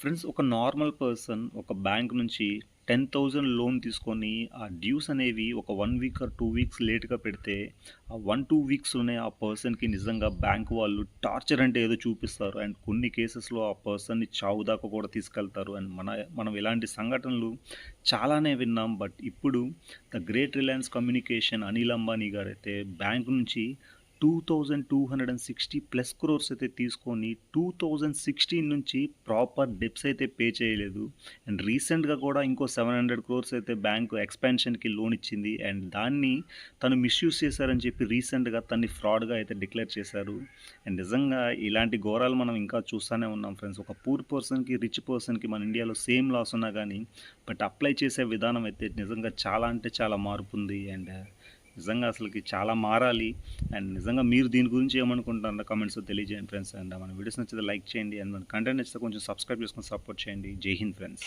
Friends ఒక normal person ఒక bank నుంచి 10,000 లోన్ తీసుకొని ఆ డ్యూస్ అనేవి ఒక 1 వీక్ ఆర్ 2 వీక్స్ లేట్‌గా పెడితే ఆ 1, 2 వీక్స్‌లోనే ఆ పర్సన్‌కి నిజంగా బ్యాంక్ వాళ్ళు టార్చర్ అంటే ఏదో చూపిస్తారు. అండ్ కొన్ని కేసెస్‌లో ఆ పర్సన్‌ని చావు దాకా కూడా తీసుకెళ్తారు. అండ్ మనం ఇలాంటి సంఘటనలు చాలానే విన్నాం. బట్ ఇప్పుడు the great Reliance communication Anil Ambani గారైతే బ్యాంక్ నుంచి 2260 ప్లస్ క్రోర్స్ అయితే తీసుకొని 2016 నుంచి ప్రాపర్ డెబ్ట్స్ అయితే పే చేయలేదు. అండ్ రీసెంట్‌గా కూడా ఇంకో 700 క్రోర్స్ అయితే బ్యాంక్ ఎక్స్‌పాన్షన్‌కి లోన్ ఇచ్చింది. అండ్ దాన్ని తను మిస్‌యూజ్ చేశారని చెప్పి రీసెంట్‌గా తన్ని ఫ్రాడ్‌గా అయితే డిక్లేర్ చేశారు. అండ్ నిజంగా ఇలాంటి ఘోరాలు మనం ఇంకా చూస్తూనే ఉన్నాం ఫ్రెండ్స్. ఒక పూర్ పర్సన్‌కి, రిచ్ పర్సన్‌కి మన ఇండియాలో సేమ్ లాస్ ఉన్నా గానీ బట్ అప్లై చేసే విధానం అయితే నిజంగా చాలా అంటే చాలా మారుతుంది. అండ్ నిజంగా అసలకి చాలా మారాలి. అండ్ నిజంగా మీరు దీని గురించి ఏమనుకుంటున్నారో కామెంట్స్‌లో తెలియజేయండి ఫ్రెండ్స్. అండ్ మన వీడియోస్ నచ్చితే లైక్ చేయండి. అండ్ మన కంటెంట్ నచ్చితే కొంచెం సబ్స్క్రైబ్ చేసుకొని సపోర్ట్ చేయండి. జై హింద్ ఫ్రెండ్స్.